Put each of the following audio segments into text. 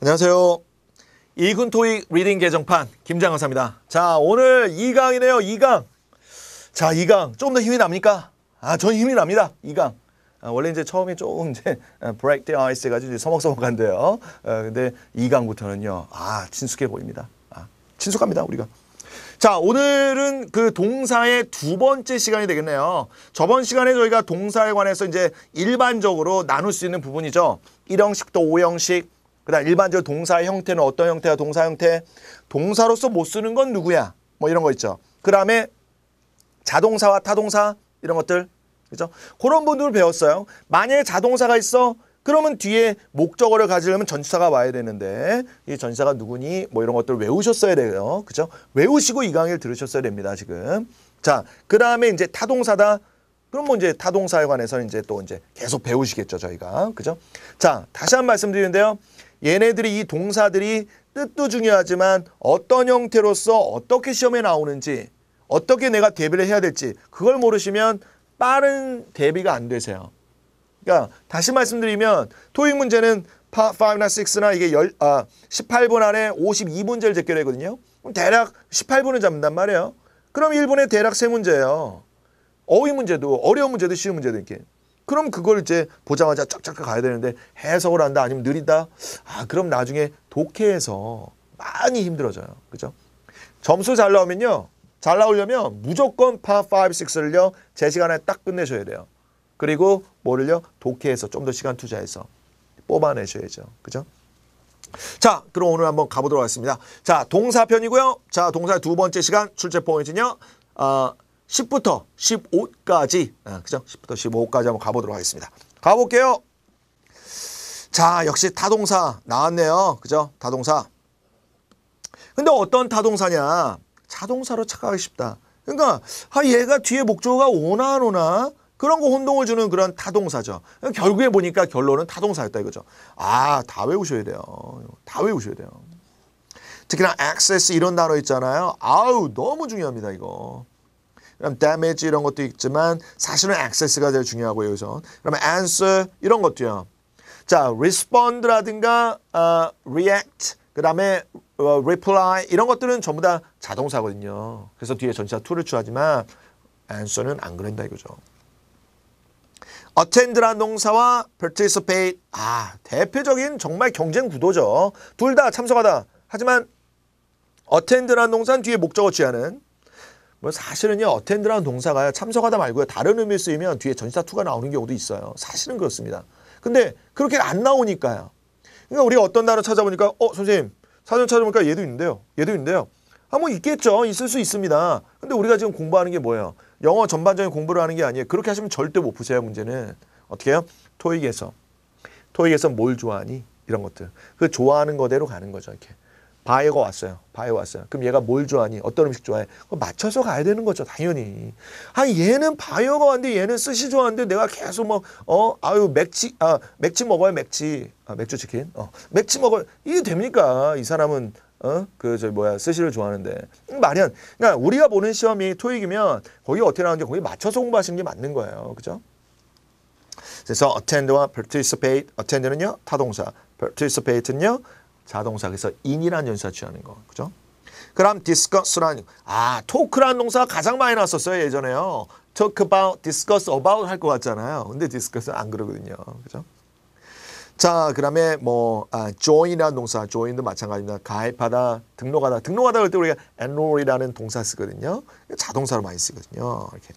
안녕하세요. 2군 토익 리딩 개정판 김장검사입니다. 자, 오늘 2강이네요. 2강. 자, 2강 조금 더 힘이 납니까? 전 힘이 납니다. 2강. 원래 이제 처음에 조금 이제 break the ice 해가지고 서먹서먹한데요. 근데 2강부터는요. 친숙해 보입니다. 친숙합니다, 우리가. 자, 오늘은 그 동사의 두 번째 시간이 되겠네요. 저번 시간에 저희가 동사에 관해서 이제 일반적으로 나눌 수 있는 부분이죠. 1형식 또 5형식. 그다음 일반적으로 동사의 형태는 어떤 형태야? 동사 형태. 동사로서 못 쓰는 건 누구야? 뭐 이런 거 있죠. 그다음에 자동사와 타동사 이런 것들. 그죠? 그런 부분을 배웠어요. 만약에 자동사가 있어. 그러면 뒤에 목적어를 가지려면 전치사가 와야 되는데 이 전치사가 누구니? 뭐 이런 것들을 외우셨어야 돼요. 그죠? 외우시고 이 강의를 들으셨어야 됩니다, 지금. 자, 그다음에 이제 타동사다. 그럼 뭐 이제 타동사에 관해서 이제 또 이제 계속 배우시겠죠, 저희가. 그죠? 자, 다시 한 번 말씀드리는데요. 얘네들이 이 동사들이 뜻도 중요하지만 어떤 형태로서 어떻게 시험에 나오는지 어떻게 내가 대비를 해야 될지 그걸 모르시면 빠른 대비가 안 되세요. 그러니까 다시 말씀드리면 토익 문제는 Part 5나 6나 이게 18분 안에 52문제를 제껴야 되거든요. 그럼 대략 18분을 잡는단 말이에요. 그럼 1분에 대략 3문제예요. 어휘 문제도 어려운 문제도 쉬운 문제도 이렇게. 그럼 그걸 이제 보자마자 쫙쫙 가야 되는데 해석을 한다 아니면 느리다. 그럼 나중에 독해에서 많이 힘들어져요. 그죠? 점수 잘 나오면요. 잘 나오려면 무조건 Part 5, 6를요. 제 시간에 딱 끝내셔야 돼요. 그리고 뭐를요? 독해에서 좀 더 시간 투자해서 뽑아내셔야죠. 그죠? 자, 그럼 오늘 한번 가보도록 하겠습니다. 자, 동사편이고요. 자, 동사의 두 번째 시간 출제 포인트는요. 10부터 15까지, 그죠? 10부터 15까지 한번 가보도록 하겠습니다. 가볼게요. 자, 역시 타동사 나왔네요. 그죠? 타동사. 근데 어떤 타동사냐? 자동사로 착각하기 쉽다. 그러니까, 얘가 뒤에 목적어가 오나 안 오나? 그런 거 혼동을 주는 그런 타동사죠. 결국에 보니까 결론은 타동사였다 이거죠. 다 외우셔야 돼요. 다 외우셔야 돼요. 특히나 access 이런 단어 있잖아요. 너무 중요합니다, 이거. 그럼 damage 이런 것도 있지만 사실은 access가 제일 중요하고요. 여기서. 그러면 answer 이런 것도요. 자, respond라든가 react 그다음에 reply 이런 것들은 전부 다 자동사거든요. 그래서 뒤에 전치사 to를 취하지만 answer는 안 그런다 이거죠. attend라는 동사와 participate 대표적인 정말 경쟁 구도죠. 둘 다 참석하다. 하지만 attend라는 동사는 뒤에 목적어 취하는 뭐 사실은요, 어텐드라는 동사가 참석하다 말고요. 다른 의미를 쓰이면 뒤에 전치사 to가 나오는 경우도 있어요. 사실은 그렇습니다. 근데 그렇게 안 나오니까요. 그러니까 우리가 어떤 단어 찾아보니까 선생님 사전 찾아보니까 얘도 있는데요. 얘도 있는데요. 뭐 있겠죠. 있을 수 있습니다. 근데 우리가 지금 공부하는 게 뭐예요? 영어 전반적인 공부를 하는 게 아니에요. 그렇게 하시면 절대 못 푸세요. 문제는. 어떻게 해요? 토익에서 뭘 좋아하니? 이런 것들. 그 좋아하는 거대로 가는 거죠. 이렇게. 바이어가 왔어요. 그럼 얘가 뭘 좋아하니? 어떤 음식 좋아해? 맞춰서 가야 되는 거죠. 당연히. 얘는 바이어가 왔는데 얘는 스시 좋아하는데 내가 계속 맥치 먹어요. 맥주 치킨. 맥치 먹어요. 이게 됩니까? 이 사람은 스시를 좋아하는데. 말이 안. 그러니까 우리가 보는 시험이 토익이면 거기 어떻게 나오는지 거기 맞춰서 공부하시는 게 맞는 거예요. 그죠? 그래서 attend와 participate. attend는요 타동사. participate는요 자동사. 그래서 in이라는 전치사 취하는 거. 그죠? 그럼 discuss라는 talk라는 동사가 가장 많이 나왔었어요. 예전에요. talk about, discuss about 할 것 같잖아요. 근데 discuss는 안 그러거든요. 그죠? 자, 그다음에 join이라는 동사. join도 마찬가지입니다. 가입하다, 등록하다. 등록하다 할 때 우리가 enroll이라는 동사 쓰거든요. 자동사로 많이 쓰거든요. 이렇게.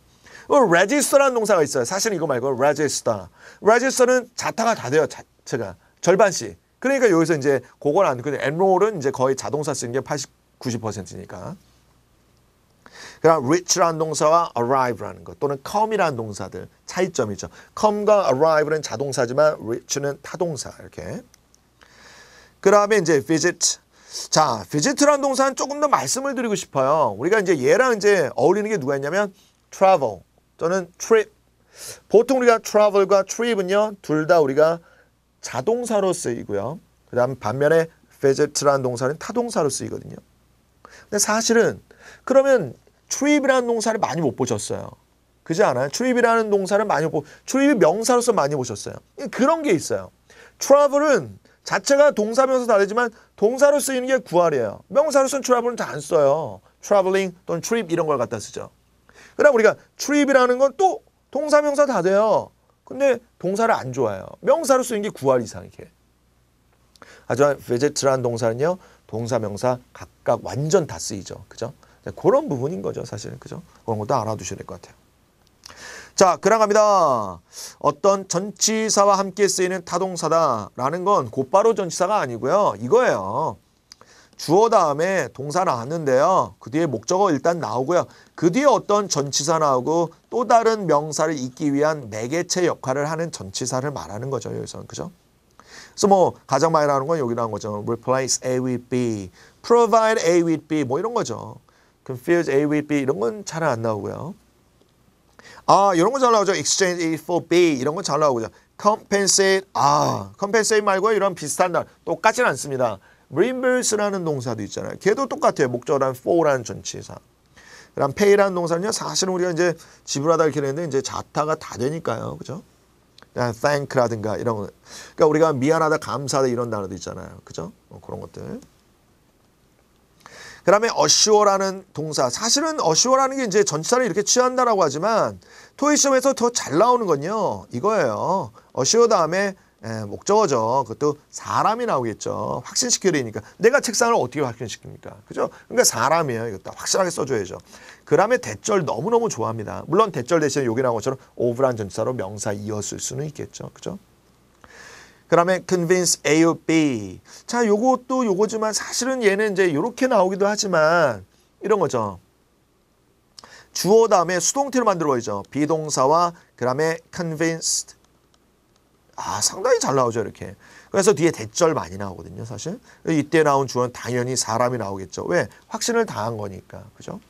register라는 동사가 있어요. 사실은 이거 말고 register. register는 자타가 다 돼요. 자체가. 절반씩. 그러니까 여기서 이제 그건 안 되거든요. enroll은 이제 거의 자동사 쓰는 게 80, 90%니까. 그다음 reach라는 동사와 arrive라는 것 또는 come이라는 동사들 차이점이죠. come과 arrive는 자동사지만 reach는 타동사 이렇게. 그다음에 이제 visit. 자, visit라는 동사는 조금 더 말씀을 드리고 싶어요. 우리가 이제 얘랑 이제 어울리는 게 누가 있냐면 travel 또는 trip. 보통 우리가 travel과 trip은요 둘 다 우리가 자동사로 쓰이고요. 그다음 반면에 visit라는 동사는 타동사로 쓰이거든요. 근데 사실은 그러면 trip이라는 동사를 많이 못 보셨어요. 그지 않아요? trip이라는 동사를 많이 못 trip이 명사로서 많이 보셨어요. 그런 게 있어요. travel은 자체가 동사 명사 다르지만 동사로 쓰이는 게 구할이에요. 명사로 쓴 travel은 잘 안 써요. traveling 또는 trip 이런 걸 갖다 쓰죠. 그럼 우리가 trip이라는 건 또 동사 명사 다 돼요. 근데 동사를 안 좋아해요. 명사로 쓰이는 게 구할 이상 이렇게. 하지만 visit라는 동사는요. 동사 명사 각각 완전 다 쓰이죠. 그죠? 그런 부분인 거죠, 사실은. 그죠? 그런 것도 알아두셔야 될 것 같아요. 자, 그러갑니다. 어떤 전치사와 함께 쓰이는 타동사다라는 건 곧바로 전치사가 아니고요. 이거예요. 주어 다음에 동사 나왔는데요. 그 뒤에 목적어 일단 나오고요. 그 뒤에 어떤 전치사 나오고 또 다른 명사를 잇기 위한 매개체 역할을 하는 전치사를 말하는 거죠. 여기서는. 그죠? 그래서 뭐 가장 많이 나오는 건 여기 나온 거죠. replace A with B, provide A with B 뭐 이런 거죠. confuse A with B 이런 건 잘 안 나오고요. 이런 거 잘 나오죠. exchange A for B 이런 건 잘 나오고요. compensate compensate 말고 이런 비슷한 날 똑같지는 않습니다. reimburse라는 동사도 있잖아요. 걔도 똑같아요. 목적어란 for라는 전치사. 그다음 pay라는 동사는요. 사실은 우리가 이제 지불하다 이렇게 했는데 이제 자타가 다 되니까요. 그죠? thank라든가 이런 거. 그러니까 우리가 미안하다, 감사하다 이런 단어도 있잖아요. 그죠? 그런 것들. 그다음에 assure라는 동사. 사실은 assure라는 게 이제 전치사를 이렇게 취한다라고 하지만 토익 시험에서 더 잘 나오는 건요. 이거예요. assure 다음에 목적어죠. 그것도 사람이 나오겠죠. 확신시켜야 되니까. 내가 책상을 어떻게 확신시킵니까? 그죠? 그러니까 사람이에요. 이것도 확실하게 써줘야죠. 그 다음에 대절 너무너무 좋아합니다. 물론 대절 대신에 여기 나온 것처럼 of란 전치사로 명사 이었을 수는 있겠죠. 그죠? 그 다음에 convince A or B. 자, 요것도 요거지만 사실은 얘는 이제 이렇게 나오기도 하지만 이런 거죠. 주어 다음에 수동태로 만들어 버리죠. 비동사와 그 다음에 convinced. 상당히 잘 나오죠, 이렇게. 그래서 뒤에 대절 많이 나오거든요, 사실. 이때 나온 주어는 당연히 사람이 나오겠죠. 왜? 확신을 당한 거니까. 그죠?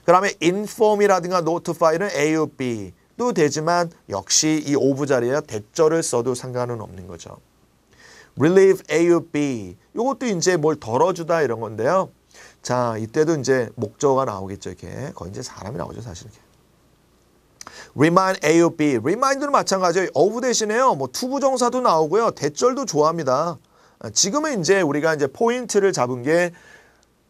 그 다음에 inform이라든가 notify는 A or B도 되지만 역시 이 of 자리에 대절을 써도 상관은 없는 거죠. relieve A or B. 이것도 이제 뭘 덜어주다 이런 건데요. 자, 이때도 이제 목적어가 나오겠죠, 이렇게. 거의 이제 사람이 나오죠, 사실 이렇게. remind A or B. remind는 마찬가지예요. of 대신에요. 뭐 투부정사도 나오고요. 대절도 좋아합니다. 지금은 이제 우리가 이제 포인트를 잡은 게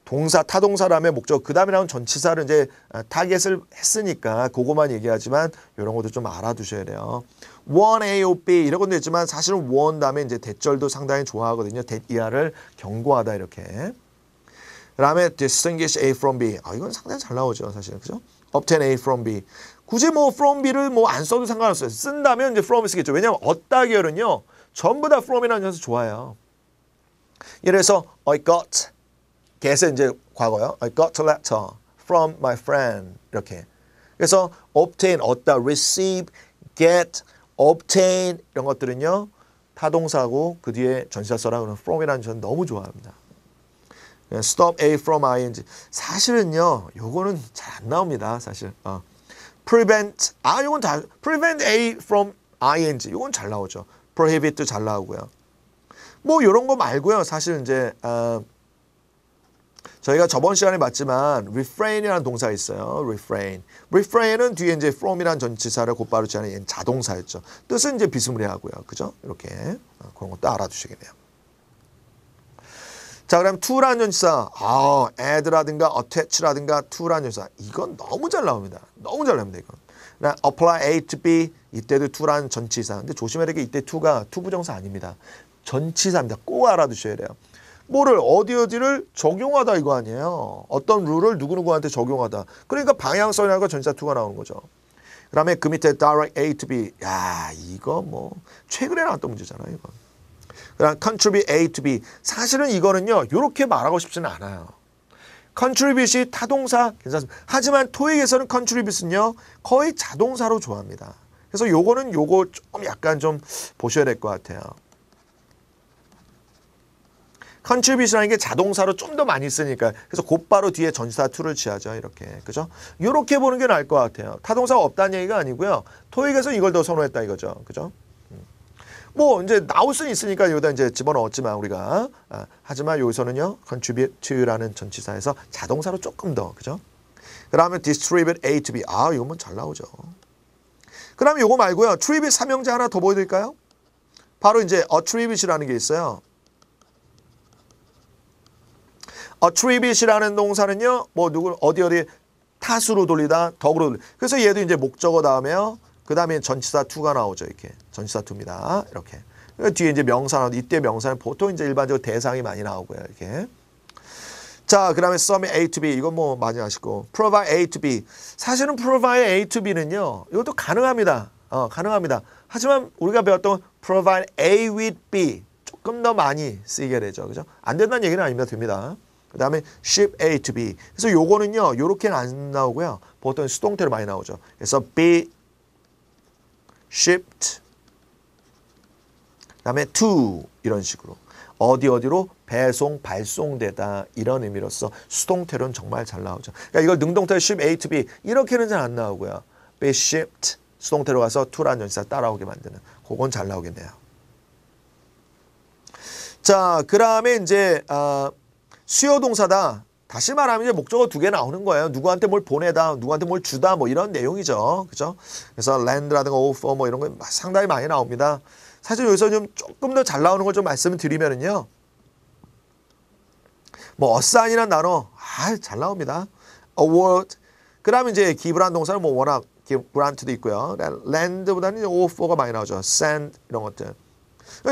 동사, 타동사 다음에 목적, 그 다음에 나온 전치사를 이제 타겟을 했으니까 그거만 얘기하지만 이런 것도 좀 알아두셔야 돼요. want A or B 이런 것도 있지만 사실은 want 다음에 이제 대절도 상당히 좋아하거든요. that 이하를 경고하다 이렇게. 그 다음에 distinguish A from B. 이건 상당히 잘 나오죠, 사실. 그죠? obtain A from B. 굳이 뭐 from B를 뭐 안 써도 상관없어요. 쓴다면 이제 from이 쓰겠죠. 왜냐하면 얻다 계열은요. 전부 다 from이라는 녀석 좋아해요. 예를 들어서 I got, get은 이제 과거요. I got a letter from my friend 이렇게. 그래서 obtain, 얻다, receive, get, obtain 이런 것들은요. 타동사고 그 뒤에 전치사 써라 그러면 from이라는 저는 너무 좋아합니다. stop A from ing. 사실은요. 요거는 잘 안 나옵니다. 사실. prevent. 요건 다 prevent A from ing. 요건 잘 나오죠. prohibit도 잘 나오고요. 뭐 요런 거 말고요. 사실 이제 저희가 저번 시간에 봤지만 refrain이라는 동사가 있어요. refrain은 뒤에 이제 from이라는 전치사를 곧바로 취하는 얘는 자동사였죠. 뜻은 이제 비스무리하고요. 그죠? 이렇게 그런 것도 알아두시겠네요. 자, 그럼 to라는 전치사, add라든가 attach라든가 to라는 전치사, 이건 너무 잘 나옵니다. 너무 잘 나옵니다, 이건. apply A to B, 이때도 to라는 전치사. 근데 조심해야 될 게 이때 to가 투부정사 아닙니다. 전치사입니다. 꼭 알아두셔야 돼요. 뭐를 어디를 적용하다 이거 아니에요. 어떤 룰을 누구누구한테 적용하다. 그러니까 방향성이라고 전치사 to가 나오는 거죠. 그 다음에 그 밑에 direct A to B. 이거 뭐 최근에 나왔던 문제잖아요, 이거. 그다음 contribute A to B. 사실은 이거는요. 이렇게 말하고 싶지는 않아요. contribute이 타동사 괜찮습니다. 하지만 토익에서는 contribute는요. 거의 자동사로 좋아합니다. 그래서 요거는 요거 좀 약간 좀 보셔야 될 것 같아요. contribute라는 게 자동사로 좀 더 많이 쓰니까 그래서 곧바로 뒤에 전치사 to를 취하죠. 이렇게. 그죠? 이렇게 보는 게 나을 것 같아요. 타동사가 없다는 얘기가 아니고요. 토익에서 이걸 더 선호했다 이거죠. 그죠? 뭐 이제 나올 수는 있으니까 여기다 이제 집어넣었지만 우리가 하지만 여기서는요 contribute라는 전치사에서 자동사로 조금 더 그죠? 그다음에 distribute A to B 이거 뭐 잘 나오죠. 그다음에 요거 말고요 tribute 삼형제 하나 더 보여드릴까요? 바로 이제 attribute이라는 게 있어요. attribute이라는 동사는요 뭐 누구 어디 탓으로 돌리다 덕으로 돌리다. 그래서 얘도 이제 목적어 다음에요. 그 다음에 전치사 to가 나오죠. 이렇게 전치사 to입니다. 이렇게 뒤에 이제 명사 나오고 이때 명사는 보통 이제 일반적으로 대상이 많이 나오고요. 이렇게 자, 그 다음에 sum A to B 이건 뭐 많이 아시고 provide A to B 사실은 provide A to B는요 이것도 가능합니다. 가능합니다. 하지만 우리가 배웠던 provide A with B 조금 더 많이 쓰이게 되죠. 그죠? 안 된다는 얘기는 아닙니다. 됩니다. 그 다음에 ship A to B 그래서 요거는요 요렇게는 안 나오고요 보통 수동태로 많이 나오죠. 그래서 be shipped 그 다음에 to 이런 식으로 어디로 배송 발송되다 이런 의미로서 수동태로는 정말 잘 나오죠. 그러니까 이걸 능동태로 ship A to B 이렇게는 잘 안 나오고요. be shipped 수동태로 가서 to라는 전치사 따라오게 만드는 그건 잘 나오겠네요. 자, 그 다음에 이제 수요 동사다. 다시 말하면 이제 목적어 두 개 나오는 거예요. 누구한테 뭘 보내다, 누구한테 뭘 주다 뭐 이런 내용이죠. 그죠? 그래서 land라든가 offer 뭐 이런 거 상당히 많이 나옵니다. 사실 여기서 좀 조금 더 잘 나오는 걸 좀 말씀을 드리면은요. 뭐 assign이라는 단어 잘 나옵니다. award 그다음에 이제 give라는 동사는 뭐 워낙 grant도 있고요. land보다는 offer가 많이 나오죠. send 이런 것들.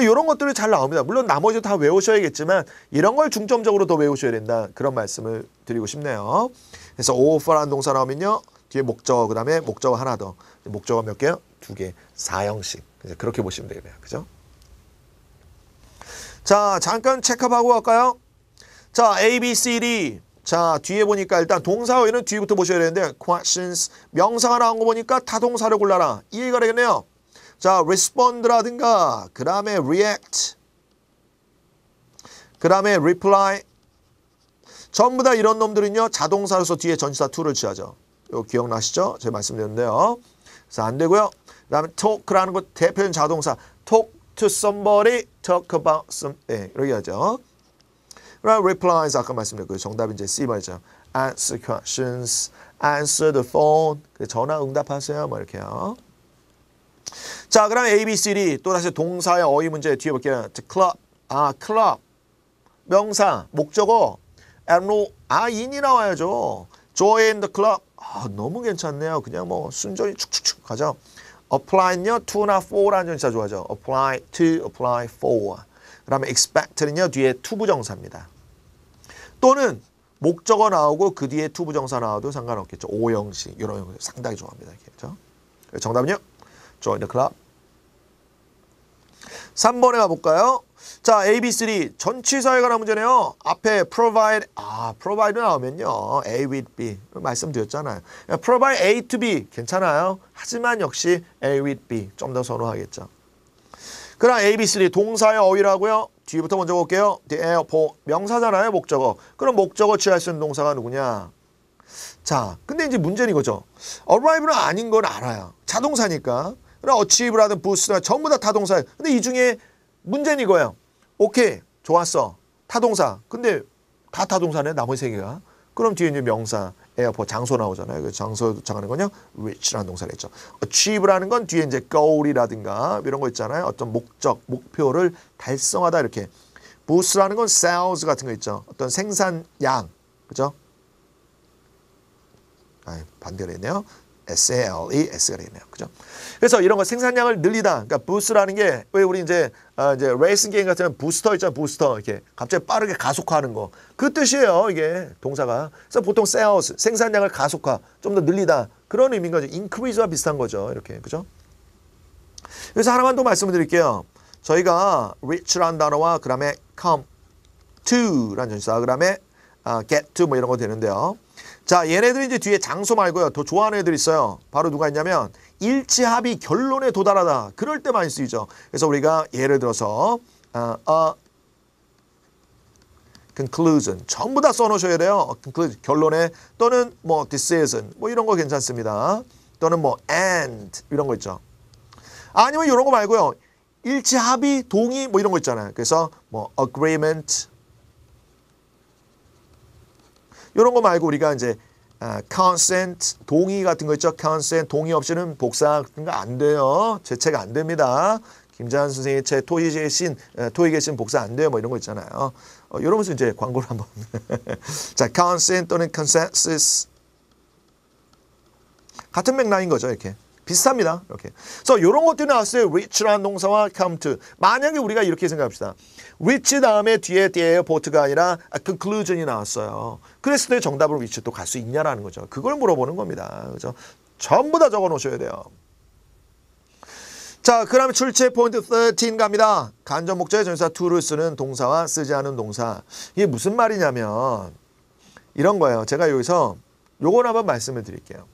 이런 것들이 잘 나옵니다. 물론 나머지 다 외우셔야겠지만 이런 걸 중점적으로 더 외우셔야 된다. 그런 말씀을 드리고 싶네요. 그래서 offer라는 동사 나오면요. 뒤에 목적어 그 다음에 목적어 하나 더. 목적어 몇 개요? 2개. 4형식. 그렇게 보시면 되겠네요. 그죠? 자, 잠깐 체크하고 갈까요? 자, A, B, C, D. 자, 뒤에 보니까 일단 동사어휘는 뒤부터 보셔야 되는데 questions. 명사가 나온 거 보니까 타동사를 골라라. 이해가 되겠네요. 자, respond라든가 그 다음에 react 그 다음에 reply 전부 다 이런 놈들은요 자동사로서 뒤에 전치사 to를 취하죠. 이거 기억나시죠? 제가 말씀드렸는데요. 그래서 안 되고요. 그 다음에 talk라는 거 대표적인 자동사 talk to somebody, talk about something 이렇게 하죠. 그다음 replies 아까 말씀드렸고요. 정답이 이제 C 말이죠. answer questions, answer the phone 전화 응답하세요. 뭐 이렇게요. 자, 그럼 A, B, C, D 또 다시 동사의 어휘 문제 뒤에 볼게요. club, club 명사, 목적어 in이 나와야죠. join the club 너무 괜찮네요. 그냥 뭐 순전히 축축축 가죠. apply는요, to나 for라는 전치사 좋아하죠. apply to, apply for. 그 다음에 expect는요, 뒤에 to 부정사입니다. 또는 목적어 나오고 그 뒤에 to 부정사 나와도 상관없겠죠. 오형식 이런 형식 상당히 좋아합니다. 그렇죠? 정답은요? join the club. 3번에 가볼까요? 자, A, B, C, D 전치사에 관한 문제네요. 앞에 provide, provide 나오면요. A with B 말씀드렸잖아요. provide A to B 괜찮아요. 하지만 역시 A with B 좀 더 선호하겠죠. 그럼 A, B, C, D 동사의 어휘라고요. 뒤부터 먼저 볼게요. The airport 명사잖아요. 목적어. 그럼 목적어 취할 수 있는 동사가 누구냐? 자, 근데 이제 문제는 이거죠. arrive는 아닌 건 알아요. 자동사니까. 그럼 achieve라든 boost나 전부 다 타동사예요. 근데 이 중에 문제는 이거예요. 오케이, 좋았어. 타동사. 근데 다 타동사네, 나머지 세 개가. 그럼 뒤에 이제 명사, 에어포트, 장소 나오잖아요. 그 장소 정하는 건요, reach라는 동사를 했죠. achieve라는 건 뒤에 이제 goal이라든가 이런 거 있잖아요. 어떤 목적, 목표를 달성하다 이렇게. boost라는 건 sales 같은 거 있죠. 어떤 생산량, 그죠? 반대로 했네요. SALE, S가 되겠네요. 그죠? 그래서 이런 거 생산량을 늘리다. 그러니까 부스라는 게 왜 우리 이제 레이싱 게임 같은 부스터 있잖아요. 부스터 이렇게 갑자기 빠르게 가속화하는 거. 그 뜻이에요. 이게 동사가. 그래서 보통 sales 생산량을 가속화, 좀 더 늘리다. 그런 의미인 거죠. increase와 비슷한 거죠. 이렇게. 그죠? 그래서 하나만 더 말씀을 드릴게요. 저희가 reach라는 단어와 그다음에 come to라는 전치사, 그다음에 get to 뭐 이런 거 되는데요. 자, 얘네들이 이제 뒤에 장소 말고요. 더 좋아하는 애들 있어요. 바로 누가 있냐면 일치합의 결론에 도달하다. 그럴 때 많이 쓰이죠. 그래서 우리가 예를 들어서 conclusion 전부 다 써놓으셔야 돼요. conclusion 결론에 또는 뭐 decision 뭐 이런 거 괜찮습니다. 또는 뭐 and 이런 거 있죠. 아니면 이런 거 말고요. 일치, 합의, 동의 뭐 이런 거 있잖아요. 그래서 뭐 agreement 이런 거 말고 우리가 이제 consent, 동의 같은 거 있죠. consent, 동의 없이는 복사 같은 거 안 돼요. 제책 안 됩니다. 김자한 선생의 책 토익의 신 복사 안 돼요. 뭐 이런 거 있잖아요. 이러면서 이제 광고를 한번. 자, consent 또는 consensus. 같은 맥락인 거죠. 이렇게. 비슷합니다. 이렇게. 그래서 이런 것들이 나왔어요. reach라는 동사와 come to. 만약에 우리가 이렇게 생각합시다. reach 다음에 뒤에 airport가 아니라 conclusion이 나왔어요. 그랬을 때 정답으로 reach 또 갈 수 있냐라는 거죠. 그걸 물어보는 겁니다. 그죠? 전부 다 적어 놓으셔야 돼요. 자, 그 다음에 출제 포인트 13 갑니다. 간접 목적의 전치사 to를 쓰는 동사와 쓰지 않은 동사. 이게 무슨 말이냐면 이런 거예요. 제가 여기서 요걸 한번 말씀을 드릴게요.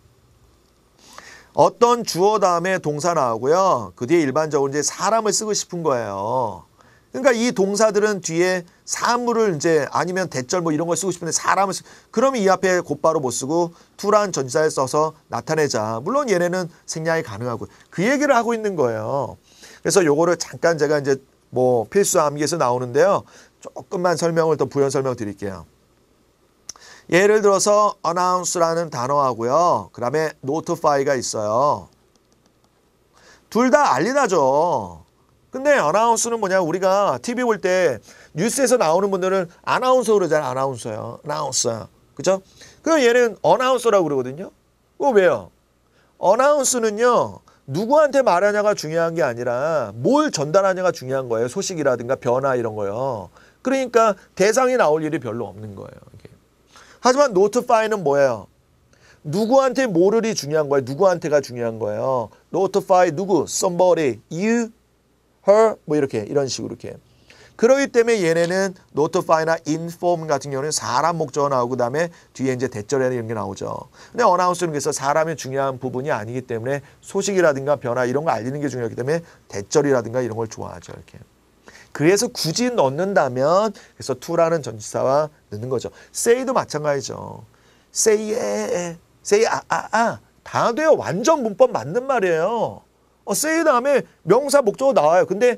어떤 주어 다음에 동사 나오고요. 그 뒤에 일반적으로 이제 사람을 쓰고 싶은 거예요. 그러니까 이 동사들은 뒤에 사물을 이제 아니면 대절 뭐 이런 걸 쓰고 싶은데 사람을 그러면 이 앞에 곧바로 못 쓰고 to라는 전치사를 써서 나타내자. 물론 얘네는 생략이 가능하고 그 얘기를 하고 있는 거예요. 그래서 요거를 잠깐 제가 이제 뭐 필수 암기에서 나오는데요. 조금만 설명을 더 부연 설명 드릴게요. 예를 들어서 announce라는 단어하고요. 그 다음에 notify가 있어요. 둘 다 알리다죠. 근데 announce는 뭐냐, 우리가 TV 볼 때 뉴스에서 나오는 분들은 아나운서 그러잖아요. 아나운서요. 아나운서. 그죠? 그럼 얘는 announcer라고 그러거든요. 그거 왜요? announce는요. 누구한테 말하냐가 중요한 게 아니라 뭘 전달하냐가 중요한 거예요. 소식이라든가 변화 이런 거요. 그러니까 대상이 나올 일이 별로 없는 거예요. 이게. 하지만 notify는 뭐예요? 누구한테 모를이 중요한 거예요. 누구한테가 중요한 거예요. notify 누구? somebody, you, her 뭐 이렇게 이런 식으로 이렇게. 그렇기 때문에 얘네는 notify나 inform 같은 경우는 사람 목적어 나오고 그다음에 뒤에 이제 대절이나 이런 게 나오죠. 근데 announce는 그래서 사람이 중요한 부분이 아니기 때문에 소식이라든가 변화 이런 거 알리는 게 중요하기 때문에 대절이라든가 이런 걸 좋아하죠. 이렇게. 그래서 굳이 넣는다면 그래서 to라는 전치사와 넣는 거죠. say도 마찬가지죠. say 다 돼요. 완전 문법 맞는 말이에요. say 다음에 명사 목적어 나와요. 근데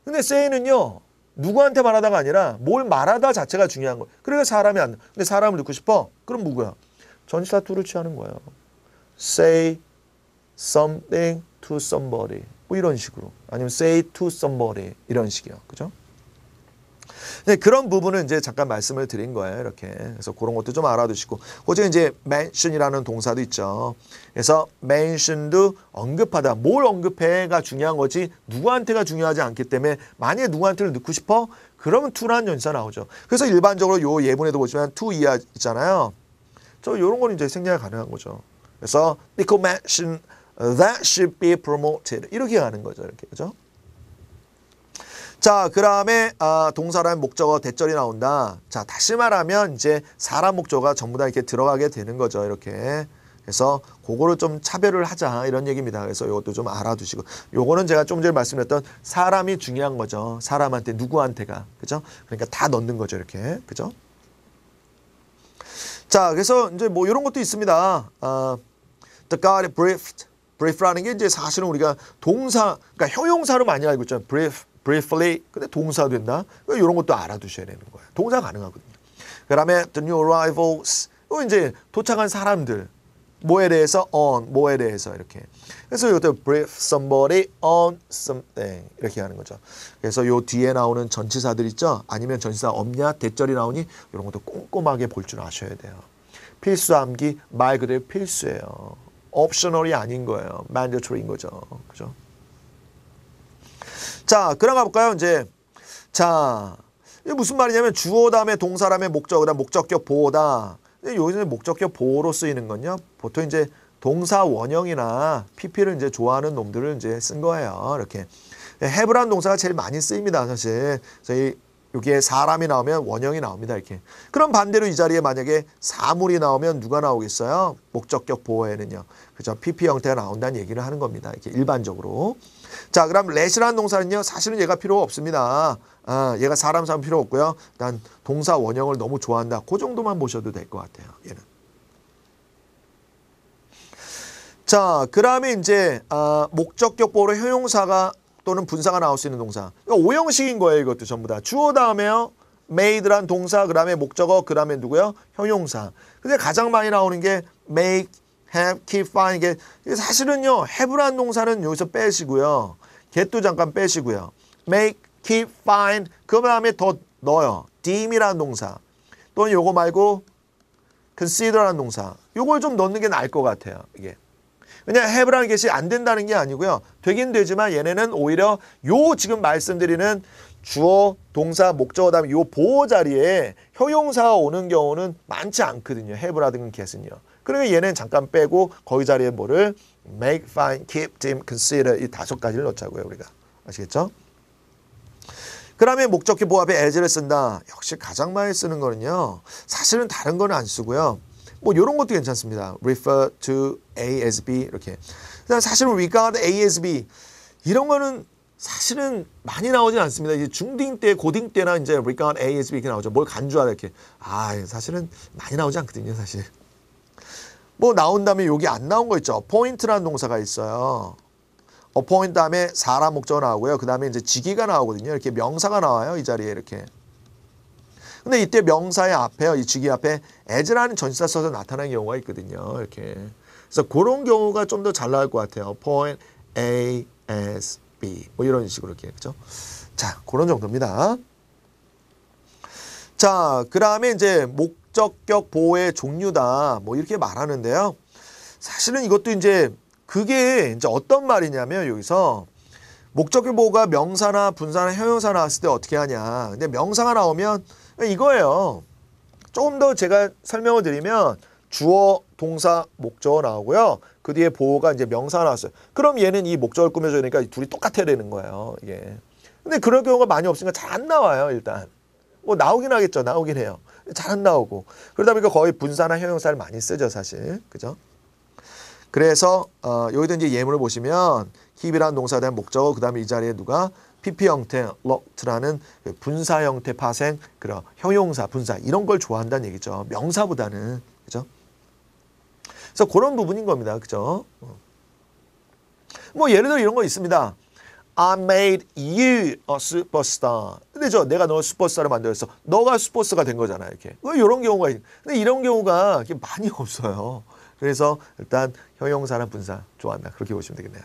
say는요. 누구한테 말하다가 아니라 뭘 말하다 자체가 중요한 거예요. 그러니까 사람이 안 돼. 근데 사람을 넣고 싶어? 그럼 누구야? 전치사 to를 취하는 거예요. say something to somebody. 뭐 이런 식으로. 아니면 say to somebody. 이런 식이요. 그죠? 네, 그런 부분은 이제 잠깐 말씀을 드린 거예요. 이렇게. 그래서 그런 것도 좀 알아두시고. 호주에 이제 mention이라는 동사도 있죠. 그래서 mention도 언급하다. 뭘 언급해가 중요한 거지 누구한테가 중요하지 않기 때문에 만약에 누구한테를 넣고 싶어? 그러면 to라는 전치사 나오죠. 그래서 일반적으로 요 예문에도 보시면 to 이하 있잖아요. 요런 건 이제 생략이 가능한 거죠. 그래서 Nicole mentioned that should be promoted. 이렇게 가는 거죠. 이렇게. 그죠? 자, 그 다음에 동사라는 목적어 대절이 나온다. 자, 다시 말하면 이제 사람 목적어가 전부 다 이렇게 들어가게 되는 거죠. 이렇게. 그래서 그거를 좀 차별을 하자 이런 얘기입니다. 그래서 이것도 좀 알아두시고. 요거는 제가 좀 전에 말씀드렸던 사람이 중요한 거죠. 사람한테 누구한테가. 그죠? 그러니까 다 넣는 거죠. 이렇게. 그죠? 자, 그래서 이제 뭐 이런 것도 있습니다. The guy briefed. brief라는 게 이제 사실은 우리가 동사, 그러니까 형용사로 많이 알고 있잖아요. briefly. 근데 동사 된다. 이런 것도 알아두셔야 되는 거예요. 동사 가능하거든요. 그 다음에 the new arrivals. 이제 도착한 사람들. 뭐에 대해서? on. 뭐에 대해서. 이렇게. 그래서 이것도 brief somebody on something. 이렇게 하는 거죠. 그래서 요 뒤에 나오는 전치사들 있죠. 아니면 전치사 없냐? 대절이 나오니 이런 것도 꼼꼼하게 볼 줄 아셔야 돼요. 필수 암기 말 그대로 필수예요. 옵셔널이 아닌 거예요. mandatory인 거죠. 그죠? 자, 그럼 가볼까요? 이제. 자, 이게 무슨 말이냐면 주어 다음에 동사 다음에 목적어, 그다음 목적격 보호다. 여기서 목적격 보호로 쓰이는 건요. 보통 이제 동사 원형이나 PP를 이제 좋아하는 놈들을 이제 쓴 거예요. 이렇게. have라는 동사가 제일 많이 쓰입니다. 사실. 저희 여기에 사람이 나오면 원형이 나옵니다. 이렇게. 그럼 반대로 이 자리에 만약에 사물이 나오면 누가 나오겠어요? 목적격 보호에는요. 그죠? PP 형태가 나온다는 얘기를 하는 겁니다. 이렇게 일반적으로. 자, 그럼 let이라는 동사는요. 사실은 얘가 필요가 없습니다. 얘가 사람 필요 없고요. 난 동사 원형을 너무 좋아한다. 그 정도만 보셔도 될 것 같아요. 얘는. 자, 그 다음에 이제 목적격 보호로 형용사가 또는 분사가 나올 수 있는 동사. 그러니까 오형식인 거예요. 이것도 전부 다. 주어 다음에요. made란 동사, 그 다음에 목적어, 그 다음에 누구요? 형용사. 근데 가장 많이 나오는 게 make, have, keep, find. 이게 사실은요. have란 동사는 여기서 빼시고요. get도 잠깐 빼시고요. make, keep, find. 그 다음에 더 넣어요. deem이라는 동사. 또는 요거 말고 consider라는 동사. 요걸 좀 넣는 게 나을 것 같아요. 이게. 왜냐하면 have라는 것이 안 된다는 게 아니고요. 되긴 되지만 얘네는 오히려 요 지금 말씀드리는 주어, 동사, 목적어 다음에 요 보호 자리에 형용사가 오는 경우는 많지 않거든요. have라든가 get은요. 그러니까 얘는 잠깐 빼고 거기 자리에 뭐를 make, find, keep, deem, consider 이 5가지를 넣자고요. 우리가. 아시겠죠? 그 다음에 목적기 보호 앞에 as를 쓴다. 역시 가장 많이 쓰는 거는요. 사실은 다른 거는 안 쓰고요. 뭐 이런 것도 괜찮습니다. refer to A as B 이렇게. 그다음 사실은 regard A as B 이런 거는 사실은 많이 나오진 않습니다. 이제 중딩 때, 고딩 때나 이제 regard A as B 이렇게 나오죠. 뭘 간주하다 이렇게. 사실은 많이 나오지 않거든요, 사실. 뭐 나온 다음에 여기 안 나온 거 있죠. appoint라는 동사가 있어요. appoint 다음에 사람 목적어 나오고요. 그 다음에 이제 직위가 나오거든요. 이렇게 명사가 나와요, 이 자리에 이렇게. 근데 이때 명사의 앞에요. 이 직위 앞에 as라는 전치사 써서 나타나는 경우가 있거든요. 이렇게. 그래서 그런 경우가 좀 더 잘 나올 것 같아요. point A as B. 뭐 이런 식으로 이렇게. 그죠? 자, 그런 정도입니다. 자, 그 다음에 이제 목적격 보호의 종류다. 뭐 이렇게 말하는데요. 사실은 이것도 이제 그게 이제 어떤 말이냐면 여기서 목적격 보호가 명사나 분사나 형용사 나왔을 때 어떻게 하냐. 근데 명사가 나오면 이거예요. 조금 더 제가 설명을 드리면 주어, 동사, 목적어 나오고요. 그 뒤에 보호가 이제 명사가 나왔어요. 그럼 얘는 이 목적을 꾸며줘야 되니까 둘이 똑같아야 되는 거예요. 이게. 근데 그럴 경우가 많이 없으니까 잘 안 나와요, 일단. 뭐 나오긴 하겠죠. 나오긴 해요. 잘 안 나오고. 그러다 보니까 거의 분사나 형용사를 많이 쓰죠, 사실. 그죠? 그래서 여기도 이제 예문을 보시면 keep이라는 동사에 대한 목적어, 그 다음에 이 자리에 누가 PP 형태, locked라는 분사 형태 파생, 그런 형용사, 분사 이런 걸 좋아한다는 얘기죠. 명사보다는. 그죠? 그래서 그런 부분인 겁니다. 그죠? 뭐 예를 들어 이런 거 있습니다. I made you a superstar. 근데 내가 너 슈퍼스타를 만들었어. 너가 슈퍼스타가 된 거잖아. 이렇게. 이런 경우가 근데 이런 경우가 많이 없어요. 그래서 일단 형용사나 분사 좋아한다. 그렇게 보시면 되겠네요.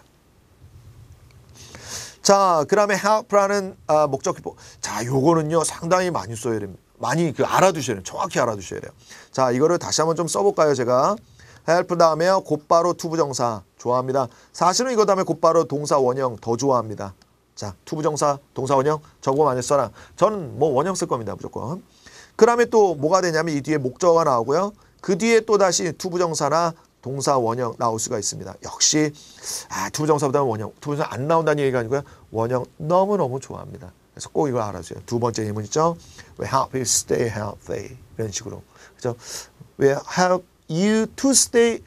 자, 그 다음에 help라는 목적기 보호. 자, 요거는요 상당히 많이 써야 됩니다. 많이 알아두셔야 돼요. 정확히 알아두셔야 돼요. 자, 이거를 다시 한번 좀 써볼까요, 제가? help 다음에요 곧바로 투부정사 좋아합니다. 사실은 이거 다음에 곧바로 동사 원형 더 좋아합니다. 자, 투부정사 동사 원형 저거 많이 써라. 저는 뭐 원형 쓸 겁니다, 무조건. 그 다음에 또 뭐가 되냐면 이 뒤에 목적어가 나오고요. 그 뒤에 또 다시 투부정사나 동사 원형 나올 수가 있습니다. 역시 투부정사보다는 원형. 투부정사 안 나온다는 얘기가 아니고요. 원형 너무너무 좋아합니다. 그래서 꼭 이걸 알아주세요. 두 번째 예문 있죠. We help you stay healthy. 이런 식으로. 그죠? We help you to stay.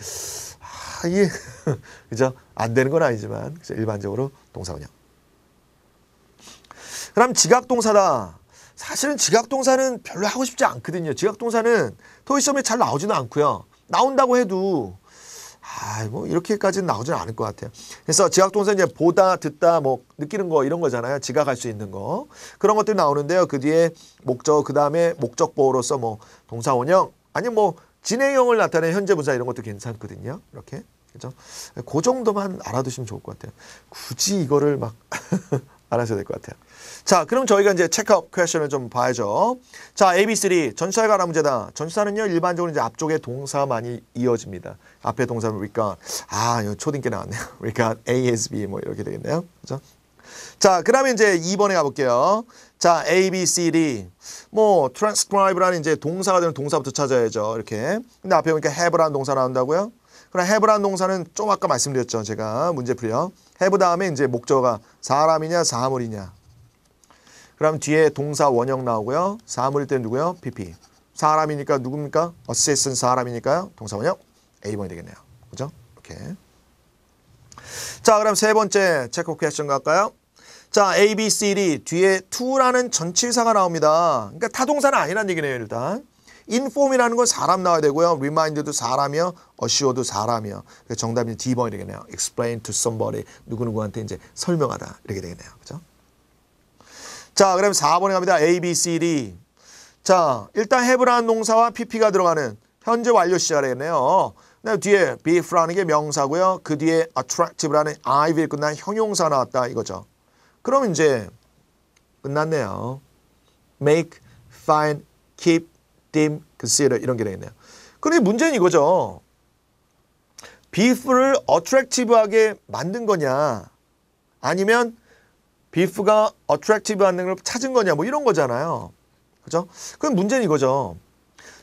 이게 그죠? 안 되는 건 아니지만 그죠? 일반적으로 동사 원형. 그럼 지각동사다. 사실은 지각동사는 별로 하고 싶지 않거든요. 지각동사는 토익 시험에 잘 나오지는 않고요. 나온다고 해도 뭐 이렇게까지는 나오지는 않을 것 같아요. 그래서 지각동사 이제 보다, 듣다, 뭐 느끼는 거 이런 거잖아요. 지각할 수 있는 거 그런 것들이 나오는데요. 그 뒤에 목적, 그 다음에 목적 보호로서 뭐 동사 원형 아니면 뭐 진행형을 나타내는 현재 분사 이런 것도 괜찮거든요. 이렇게 그죠? 그 정도만 알아두시면 좋을 것 같아요. 굳이 이거를 막 알아셔야 될 것 같아요. 자, 그럼 저희가 이제 체크업 퀘션을 좀 봐야죠. 자, A-B-C-D 전치사에 관한 문제다. 전치사는요 일반적으로 이제 앞쪽에 동사만이 이어집니다. 앞에 동사는 regard. 이거 초딩 게 나왔네요. regard A as B 뭐 이렇게 되겠네요. 그죠? 자, 그다음에 이제 2번에 가볼게요. 자, A, B, C, D. 뭐 transcribe라는 이제 동사가 되는 동사부터 찾아야죠. 이렇게. 근데 앞에 보니까 have라는 동사 나온다고요? 그럼 have라는 동사는 좀 아까 말씀드렸죠. 제가 문제 풀이요. have 다음에 이제 목적어가 사람이냐 사물이냐. 그럼 뒤에 동사 원형 나오고요. 사물일 때 누구요? PP. 사람이니까 누굽니까? assist는 사람이니까요. 동사 원형 A번이 되겠네요. 그죠? 이렇게. 자, 그럼 세 번째 체크 퀘스천 갈까요? 자, A, B, C, D 뒤에 to라는 전치사가 나옵니다. 그러니까 타동사는 아니란 얘기네요, 일단. inform이라는 건 사람 나와야 되고요. remind도 사람이요. assure도 사람이요. 그래서 정답이 D번이 되겠네요. explain to somebody. 누구누구한테 이제 설명하다. 이렇게 되겠네요. 그죠? 자, 그럼 4번에 갑니다. A, B, C, D. 자, 일단 have라는 농사와 pp가 들어가는 현재 완료 시제겠네요. 뒤에 beef라는 게 명사고요. 그 뒤에 attractive라는 ivy에 끝난 형용사 나왔다 이거죠. 그럼 이제 끝났네요. make, find, keep, deem, consider 이런 게 되겠네요. 그런데 문제는 이거죠. beef를 attractive하게 만든 거냐 아니면 beef가 attractive한 걸 찾은 거냐 뭐 이런 거잖아요. 그죠? 그럼 문제는 이거죠.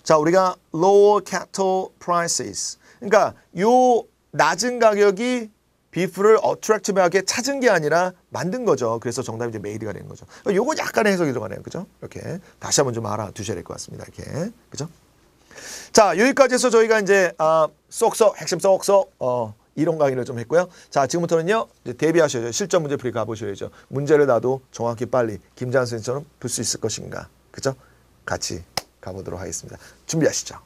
자, 우리가 lower cattle prices. 그러니까 요 낮은 가격이 비프를 어트랙티브하게 찾은 게 아니라 만든 거죠. 그래서 정답이 이제 메이드가 되는 거죠. 요거 약간의 해석이 들어가네요. 그죠? 이렇게 다시 한번 좀 알아두셔야 될 것 같습니다. 이렇게. 그죠? 자, 여기까지 해서 저희가 이제 쏙쏙 핵심 쏙쏙 이론 강의를 좀 했고요. 자, 지금부터는요. 이제 대비하셔야죠. 실전 문제 풀이 가보셔야죠. 문제를 놔도 정확히 빨리 김장현 선생님처럼 풀 수 있을 것인가. 그죠? 같이 가보도록 하겠습니다. 준비하시죠.